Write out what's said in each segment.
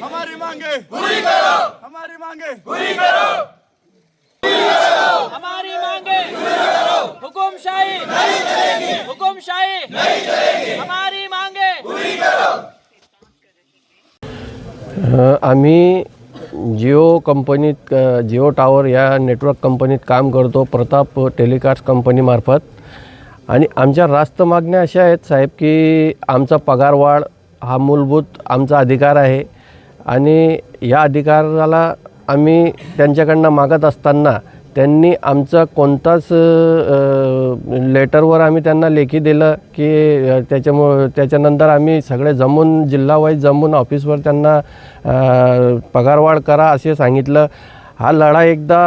हमारी मांगे पूरी करो, हमारी मांगे पूरी करो, हमारी मांगे हुकुमशाही नहीं चलेगी, हुकुमशाही नहीं चलेगी, हमारी मांगे पूरी करो। आम्ही जिओ कंपनीत जिओ टावर या नेटवर्क कंपनीत काम करतो, प्रताप टेलिकास्ट कंपनीमार्फत. आणि आमच्या रास्त मागण्या अशा आहेत साहेब की आमचा पगारवाढ हा मूलभूत आमचा अधिकार आहे आणि या अधिकाराला आम्ही त्यांच्याकडनं मागत असताना त्यांनी आमचं कोणताच लेटरवर आम्ही त्यांना लेखी दिलं की त्याच्यानंतर आम्ही सगळे जमून जिल्हावाईज जमून ऑफिसवर त्यांना पगारवाढ करा असे सांगितलं. हा लढा एकदा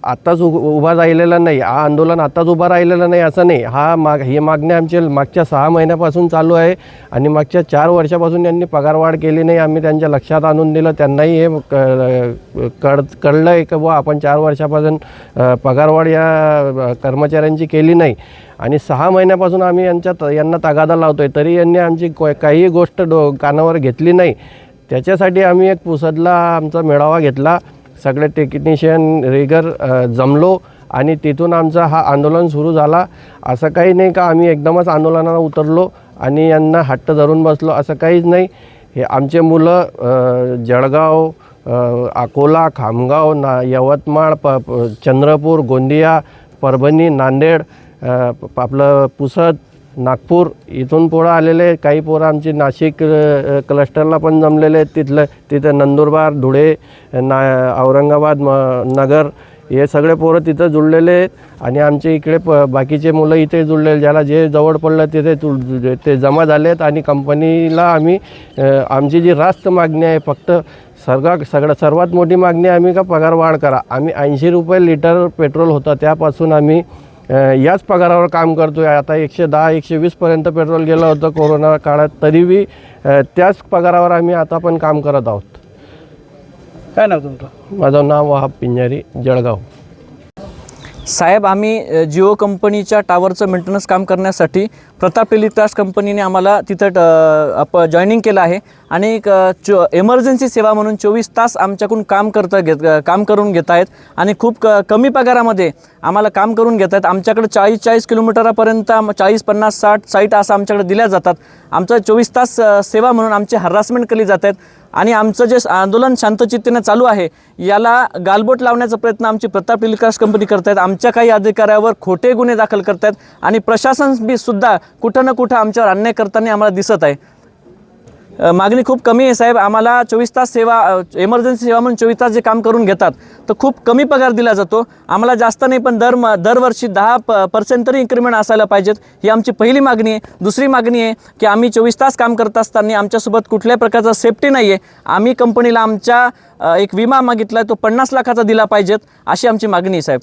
आत्ताच उभा राहिलेला नाही, हा आंदोलन आत्ताच उभा राहिलेलं नाही असं नाही. ही मागणी आमच्या मागच्या 6 महिन्यापासून चालू आहे आणि मागच्या 4 वर्षापासून यांनी पगारवाढ केली नाही. आम्ही त्यांच्या लक्षात आणून दिलं, त्यांनाही हे कळलं आहे की बुवा आपण 4 वर्षापासून पगारवाढ या कर्मचाऱ्यांची केली नाही आणि 6 महिन्यापासून आम्ही यांना तगादा लावतो आहे, तरी यांनी आमची काही गोष्ट कानावर घेतली नाही. त्याच्यासाठी आम्ही एक पुसदला आमचा मेळावा घेतला, सगळे टेक्निशियन रिगर जमलो आणि तिथून आमचा हा आंदोलन सुरू झाला. असं काही नाही का आम्ही एकदमच आंदोलनाला उतरलो आणि यांना हट्ट धरून बसलो, असं काहीच नाही. हे आमचे मुलं जळगाव, अकोला, खामगाव, यवतमाळ, चंद्रपूर, गोंदिया, परभणी, नांदेड, आपलं पुसद, नागपूर इथून पोरं आलेले. काही पोरं आमची नाशिक क्लस्टरला पण जमलेले आहेत. तिथं नंदुरबार, धुळे, औरंगाबाद, नगर हे सगळे पोरं तिथं जुळलेले आहेत आणि आमचे इकडे बाकीचे मुलं इथे जुळलेले, ज्याला जे जवळ पडलं तिथे ते जमा झाले आहेत. आणि कंपनीला आम्ही आमची जी रास्त मागणी आहे, फक्त सर्वात मोठी मागणी आम्ही का पगारवाढ करा. आम्ही 80 रुपये लिटर पेट्रोल होतं त्यापासून आम्ही याच पगारावर काम करतो आहे. आता 110-120 पर्यंत पेट्रोल गेलं होतं कोरोना काळात, तरीही त्याच पगारावर आम्ही आता पण काम करत आहोत. काय नाव तुमचं? माझं नाव वहाब पिंजारी, जळगाव. साहेब, आम्ही जिओ कंपनीच्या टावरचं मेंटेनन्स काम करण्यासाठी प्रताप टेलिकास्ट कंपनीने आम्हाला तिथं जॉईनिंग केलं आहे आणि एमर्जन्सी सेवा म्हणून 24 तास आमच्याकडून काम करून घेत आहेत आणि खूप कमी पगारामध्ये आम्हाला काम करून घेत आहेत. आमच्याकडे 40 किलोमीटरपर्यंत 40, 50, 60 साईट असं आमच्याकडे दिल्या जातात. आमचं 24 तास सेवा म्हणून आमचे हॅरासमेंट केली जात आहेत आणि आमचं जे आंदोलन शांतचित्तेने चालू आहे याला गालबोट लावण्याचा प्रयत्न आमची प्रताप टेलिकास्ट कंपनी करत आहेत. आमच्या काही अधिकाऱ्यावर खोटे गुन्हे दाखल करत आहेत आणि प्रशासन बी सुद्धा कुठं ना कुठं आमच्यावर अन्याय करताना आम्हाला दिसत आहे. मागणी खूप कमी आहे साहेब. आम्हाला 24 तास सेवा, एमर्जन्सी सेवा म्हणून 24 तास जे काम करून घेतात तर खूप कमी पगार दिला जातो. आम्हाला जास्त नाही पण दरवर्षी 10% तरी इन्क्रिमेंट असायला पाहिजेत, ही आमची पहिली मागणी आहे. दुसरी मागणी आहे की आम्ही 24 तास काम करत असताना आमच्यासोबत कुठल्याही प्रकारचा सेफ्टी नाही आहे. आम्ही कंपनीला आमच्या एक विमा मागितला आहे, तो 50 लाखाचा दिला पाहिजेत, अशी आमची मागणी आहे साहेब.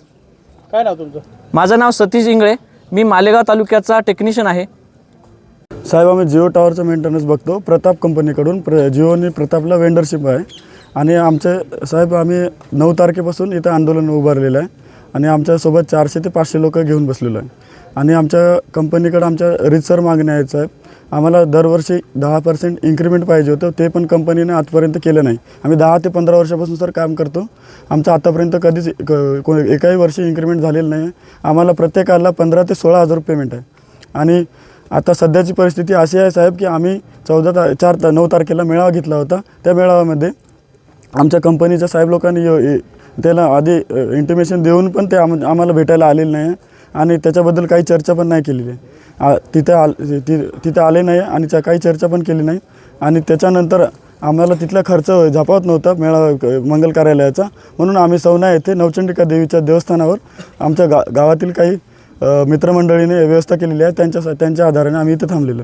काय नाव तुमचं? माझं नाव सतीश इंगळे, मी मालेगाव तालुक्याचा टेक्निशियन आहे. साहेब, आम्ही जिओ टावरचं मेंटेनन्स बघतो प्रताप कंपनीकडून. जिओनी प्रतापला वेंडरशिप आहे आणि आमचे साहेब आम्ही 9 तारखेपासून इथं आंदोलन उभारलेलं आहे आणि आमच्यासोबत 400 ते 500 लोक घेऊन बसलेलो आहे. आणि आमच्या कंपनीकडं आमच्या रीतसर मागण्या आहेत साहेब. आम्हाला दरवर्षी 10% इन्क्रिमेंट पाहिजे होतं, ते पण कंपनीने आजपर्यंत केलं नाही. आम्ही 10 ते 15 वर्षापासून सर काम करतो, आमचं आतापर्यंत कधीच एकाही वर्षी इन्क्रिमेंट झालेलं नाही आहे. आम्हाला प्रत्येकाला 15 ते 16 हजार पेमेंट आहे. आणि आता सध्याची परिस्थिती अशी आहे साहेब की आम्ही 9 तारखेला मेळावा घेतला होता. त्या मेळाव्यामध्ये आमच्या कंपनीच्या साहेब लोकांनी त्याला आधी इंटिमेशन देऊन पण ते आम्हाला भेटायला आलेलं नाही आहे आणि त्याच्याबद्दल काही चर्चा पण नाही केलेली आहे. तिथे आले नाही आणि काही चर्चा पण केली नाही. आणि त्याच्यानंतर आम्हाला तिथला खर्च झपावत नव्हता मेळावा मंगल कार्यालयाचा, म्हणून आम्ही सवना येथे नवचंडिका देवीच्या देवस्थानावर आमच्या गावातील काही मित्रमंडळीने व्यवस्था केलेली आहे, त्यांच्या आधाराने आम्ही इथे थांबलेलो.